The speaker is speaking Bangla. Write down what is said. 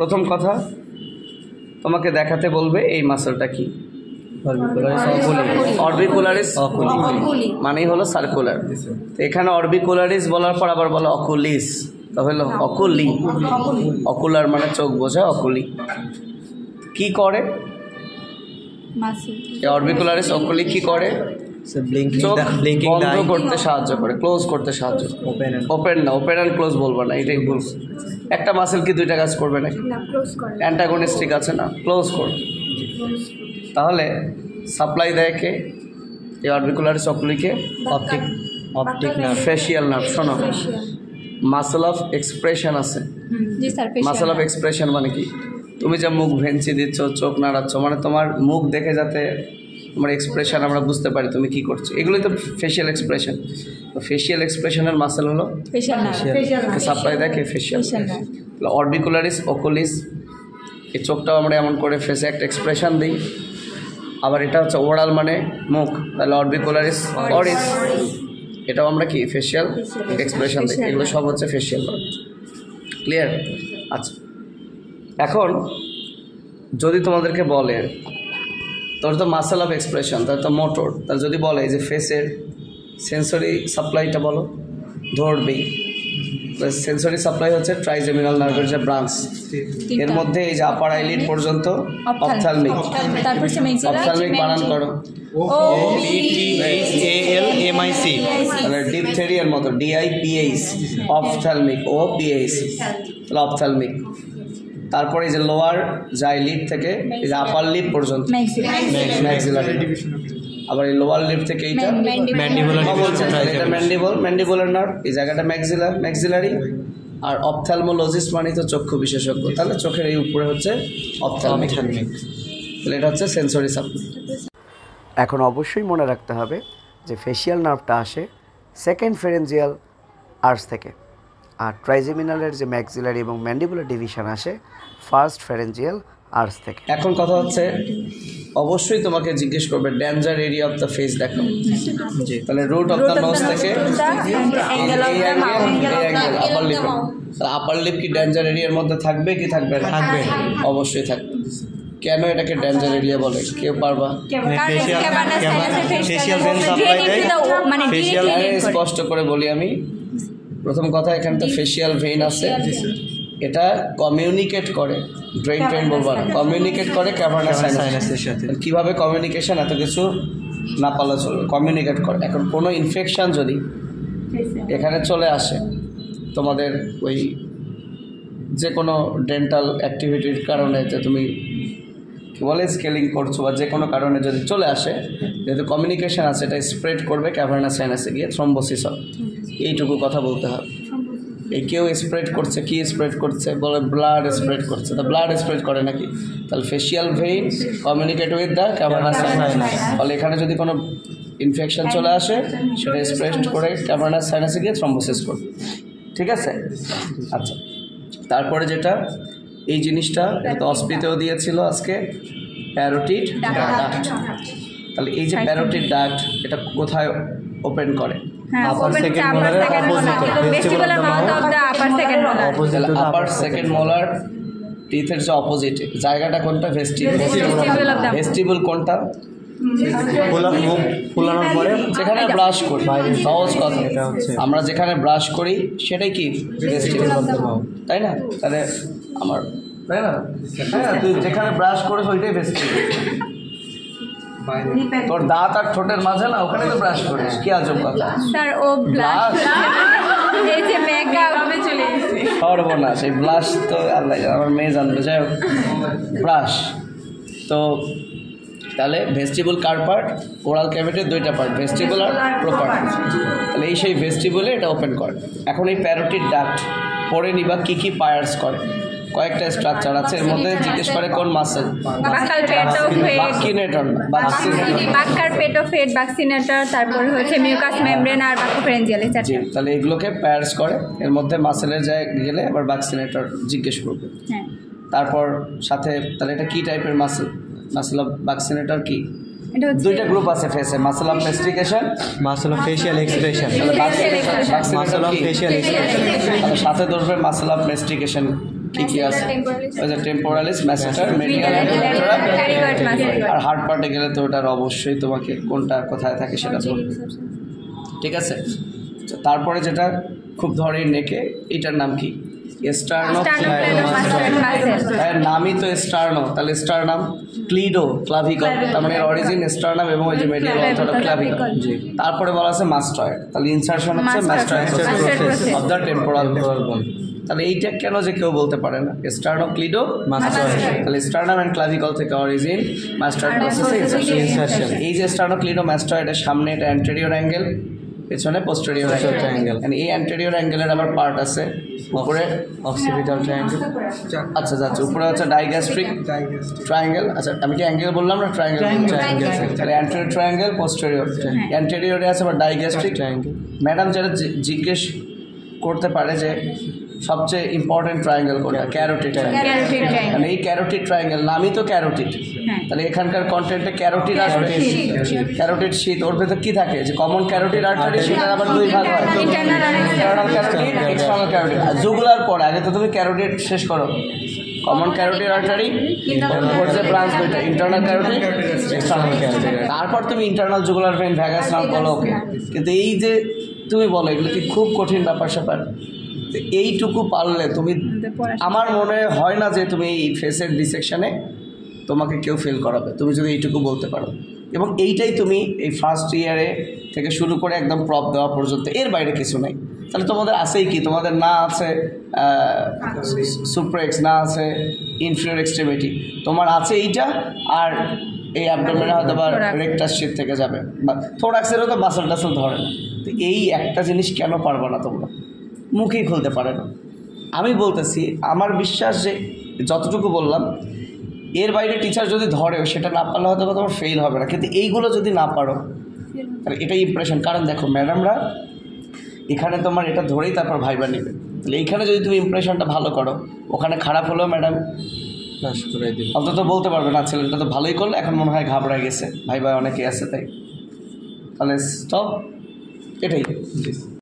প্রথম কথা তোমাকে দেখাতে বলবে এই মাসলটা কি। অরবিকুলারিস অকুলি মানেই হলো সার্কুলার। তো এখানে অরবিকুলারিস বলার পর আবার বলো অকুলিস, তাহলে অকুলি, অকুলার মানে চোখ বোঝা, অকুলি কি করে? অরবিকুলারিস অকুলি কি করে? চোখ বন্ধ করতে সাহায্য করে, ক্লোজ করতে সাহায্য করে। ওপেন না, ওপেন অ্যান্ড ক্লোজ বলবো না, এটাই ভুল। একটা মাসেল কি দুইটা কাজ করবে নাকি? অ্যান্টাগনিস্টিক আছে না, ক্লোজ করবে। তাহলে সাপ্লাই দেয় কে এই অরবিকুলারিস অকুলিকে? Optic nerve, facial nerve. শোনো, মাসল অফ এক্সপ্রেশন আছে। মাসল অফ এক্সপ্রেশন মানে কি? তুমি যা মুখ ভেঙচি দিচ্ছ, চোখ নাড়াচ্ছ, মানে তোমার মুখ দেখে যাতে তোমার এক্সপ্রেশন আমরা বুঝতে পারি তুমি কি করছো, এগুলোই তো ফেশিয়াল এক্সপ্রেশন। তো ফেশিয়াল এক্সপ্রেশনের মাসেল হলো সাপ্লাই দেয় কে? ফেশিয়াল। অরবিকুলারিস অকুলিস, এই চোখটাও আমরা এমন করে ফেসে একটা এক্সপ্রেশন দিই। আবার এটা হচ্ছে ওরাল মানে মুখ, তাহলে অরবিকুলারিস অরিস, এটাও আমরা কি ফেশিয়াল এক্সপ্রেশন দিই। এগুলো সব হচ্ছে ফেশিয়াল। ক্লিয়ার? আচ্ছা, এখন যদি তোমাদেরকে বলে তোর তো মাসেল অফ এক্সপ্রেশন, তাহলে তো মোটর, তাহলে যদি বলে যে ফেসের সেন্সরি সাপ্লাইটা বলো, ধরবেই। সেন্সরি সাপ্লাই হচ্ছে ট্রাইজেমিনাল নার্ভের যে ব্রাঞ্চ, এর মধ্যে এই যে আপার আইলিড পর্যন্ত অপথ্যালমিক। অপথ্যালমিক বানান করো, OPTHALMIC, তাহলে ডিপথেরিয়ার মতো DIPH, অপথ্যালমিক OPH, তাহলে অপথ্যালমিক। তারপরে এই যে লোয়ার জাই লিপ থেকে এই যে আপার লিপ পর্যন্ত ম্যাক্সিলারি, আবার এই লোয়ার লিপ থেকে এইটা ম্যান্ডিবুলার, এটা ম্যান্ডিবুলার নার্ভ, এই জায়গাটা ম্যাক্সিলারি। আর অপথ্যালমোলজিস্ট মানে তো চক্ষু বিশেষজ্ঞ, তাহলে চোখের এই উপরে হচ্ছে অপথ্যালমিক, তাহলে এটা হচ্ছে সেন্সরি সাপ্লাই। এখন অবশ্যই মনে রাখতে হবে যে ফেশিয়াল নার্ভটা আসে সেকেন্ড ফেরেঞ্জিয়াল আর্চ থেকে, আর ট্রাইজেমিনালের যে ম্যাক্সিলারি এবং ম্যান্ডিবুলার ডিভিশন আসে ফার্স্ট ফেরেঞ্জিয়াল আর্চ থেকে। এখন কথা হচ্ছে অবশ্যই তোমাকে জিজ্ঞেস করবে danger area of the face দেখো, তাহলে রুট অফ দ্য নোজ থেকে আপার লিপ, আপার লিপ কি ডেঞ্জার এরিয়ার মধ্যে থাকবে কি থাকবে না? থাকবে, অবশ্যই থাকবে। কেন এটাকে ডেঞ্জার এরিয়া বলে কেউ পারবা? স্পষ্ট করে বলি আমি, প্রথম কথা এখানে তো ফেশিয়াল ভেইন আছে, এটা কমিউনিকেট করে, ড্রেন বলবো না, কমিউনিকেট করে ক্যাভার্নাস সাইনাসের সাথে। কীভাবে কমিউনিকেশন, এত কিছু না পারলে চলবে, কমিউনিকেট করে। এখন কোনো ইনফেকশান যদি এখানে চলে আসে, তোমাদের ওই যে কোনো ডেন্টাল অ্যাক্টিভিটির কারণে, যে তুমি কী বলে স্কেলিং করছো বা যে কোনো কারণে যদি চলে আসে, যেহেতু কমিউনিকেশান আছে, এটা স্প্রেড করবে ক্যাভার্নাস সাইনাসে গিয়ে থ্রম্বোসিস হবে। এইটুকু কথা বলতে হবে। এই কেউ স্প্রেড করছে, কি স্প্রেড করছে বলে ব্লাড স্প্রেড করছে, তা ব্লাড স্প্রেড করে নাকি? তাহলে facial vein communicate with the cavernous sinus, ফলে এখানে যদি কোনো ইনফেকশন চলে আসে সেটা স্প্রেড করে ক্যাভার্নাস সাইনাসে গিয়ে থ্রম্বোসিস করবে। ঠিক আছে? আচ্ছা, তারপরে যেটা এই জিনিসটা এটা অস্পিতেও দিয়েছিল আজকে, প্যারোটিড ডাক্ট। তাহলে এই যে প্যারোটিড ডাক্ট, এটা কোথায় ওপেন করে? আপার সেকেন্ড মোলার টিথের যে অপোজিট জায়গাটা কোনটা? ভেস্টিবুল। ভেস্টিবুল কোনটা? ফুলানোর পরে যেখানে ব্রাশ করি, সহজ কথা, আমরা যেখানে ব্রাশ করি সেটাই কি ভেস্টিবুল, তাই না? তাহলে আমার তাই না, তুই যেখানে ব্রাশ করিস ওইটাই ভেস্টিবুল। তোর দাঁত আর ঠোঁটের মাঝে না, ওখানে তো ব্রাশ করিস, কি আজব কথা স্যার। ও ব্লাশ, এই যে মেকআপ আমি চলে এসেছি, সর্বনাশ। এই ব্লাশ তো আল্লাহ, আমার মেয়ে জানবে। যাই হোক, ব্রাশ তো তাহলে ভেস্টিবুল কার পার্ট? ওরাল ক্যাভিটির দুইটা পার্ট, ভেস্টিবুল আর প্রপার। তাহলে এই সেই ভেস্টিবুলে এটা ওপেন করে। এখন এই প্যারোটিড ডাক্ট পড়ে নিবা কী কী পায়ার্স করে, কয়েকটা স্ট্রাকচার আছে, এর মধ্যে জিজ্ঞেস করে কোন মাসেল? বাক্সিনেটর, তারপর হচ্ছে মিউকাস মেমব্রেন আর বাক্যোফেরেঞ্জিয়াল। তাহলে এগুলোকে পায়ার্স করে, এর মধ্যে মাসেলের যায় গেলে আবার বাক্সিনেটর জিজ্ঞেস করবে। তারপর সাথে তাহলে এটা কি টাইপের মাসেল? মাসেল অফ বাক্সিনেটর কি? দুইটা গ্রুপ আছে ফেসে, muscle of mastication, muscle of facial expression. Muscle of facial expression সাথে ধরবে মাসেল অফ মেস্টিকেশন কি কি আছে? ওই যে temporalis, masseter, medial and lateral. আর হার্ড পার্টে গেলে তো ওটার অবশ্যই তোমাকে কোনটা কোথায় থাকে সেটা ধরবে, ঠিক আছে? তারপরে যেটা খুব ধরে নেকে, এটার নাম কি? স্টার্নো। নামই তো স্টার্নো, তাহলে স্টার্নাম, ক্লিডো, ক্লাভিকল, তার মানে অরিজিন স্টার্নাম এবং ওই যে মিডিয়াল অংশটা ক্লাভিকল। তারপরে বলা আছে মাস্টয়েড, তাহলে ইনসারশন হচ্ছে মাস্টয়েড অফ দ্য টেম্পোরাল বোন। তাহলে এইটা কেন যে কেউ বলতে পারে না স্টার্নো ক্লিডো মাস্টয়েড, তাহলে স্টার্নাম অ্যান্ড ক্লাভিকল থেকে অরিজিন, মাস্টয়েড প্রসেসে ইনসারশন। এই যে স্টার্নো ক্লিডো মাস্টয়েডের সামনে এটা অ্যান্টেরিয়র অ্যাঙ্গেল, পেছনে পোস্টেরিয়র অ্যাঙ্গেল। এই অ্যান্টেরিয়র অ্যাঙ্গেলের আবার পার্ট আছে, উপরে অক্সিপিটাল ট্রায়াঙ্গেল, আচ্ছা যাচ্ছে, উপরে হচ্ছে ডাইগ্যাস্ট্রিক ট্রায়াঙ্গেল। আচ্ছা আমি কি অ্যাঙ্গেল বললাম না ট্রায়াঙ্গেল? তাহলে অ্যান্টেরিয়র ট্রায়াঙ্গেল, পোস্টেরিয়র, অ্যান্টেরিয়রে আছে আবার ডাইগ্যাস্ট্রিক ট্রায়াঙ্গেল। ম্যাডাম যেটা জিজ্ঞেস করতে পারে যে সবচেয়ে ইম্পর্টেন্ট ট্রায়াঙ্গেল কোনটা? Carotid triangle. মানে এই ক্যারোটিড ট্রায়াঙ্গেল, নামই তো ক্যারোটিড, তাহলে এখানকার কন্টেন্টে ক্যারোটিড আসবে, ক্যারোটিড শীট। ওর ভেতর কি থাকে? যে কমন ক্যারোটিড আর্টারি, সেটার আবার দুই ভাগ হয়, ইন্টারনাল ক্যারোটিড, এক্সটার্নাল ক্যারোটিড। আর জুগুলার পরে আগে তো তুমি ক্যারোটিড শেষ করো, কমন ক্যারোটিড আর্টারি, ব্রাঞ্চ দুইটা, ইন্টারনাল ক্যারোটিড, এক্সটার্নাল ক্যারোটিড। তারপর তুমি internal jugular vein, vagus nerve বলো, ওকে। কিন্তু এই যে তুমি বলো এগুলো কি খুব কঠিন ব্যাপার স্যাপার? এইটুকু পারলে তুমি, আমার মনে হয় না যে তুমি এই ফেসের ডিসেকশনে তোমাকে কেউ ফেল করাবে, তুমি যদি এইটুকু বলতে পারো। এবং এইটাই তুমি এই ফার্স্ট ইয়ারে থেকে শুরু করে একদম প্রপ দেওয়া পর্যন্ত, এর বাইরে কিছু নাই। তাহলে তোমাদের আছেই কি? তোমাদের না আছে সুপ্রেক্স, না আছে ইনফিরিয়র এক্সট্রিমিটি, তোমার আছে এইটা, আর এই অ্যাবডোমেনে হয়তো বা রেকটাস শীট থেকে যাবে, বা থোরাক্সেরও তো মাসল টাসল ধরে না। তো এই একটা জিনিস কেন পারবে না তোমরা? মুখেই খুলতে পারে না। আমি বলতেছি, আমার বিশ্বাস যে যতটুকু বললাম এর বাইরে টিচার যদি ধরেও সেটা না পারলে হয়তো তোমার ফেল হবে না, কিন্তু এইগুলো যদি না পারো তাহলে এটাই ইমপ্রেশন। কারণ দেখো ম্যাডামরা এখানে তোমার এটা ধরেই তারপর ভাইবা নেবে, তাহলে এইখানে যদি তুমি ইমপ্রেশনটা ভালো করো, ওখানে খারাপ হলেও ম্যাডাম অন্তত বলতে পারবে না ছেলেটা তো ভালোই করলো, এখন মনে হয় ঘাবড়ায় গেছে, ভাইবা অনেকে আছে তাই। তাহলে স্টপ, এটাই।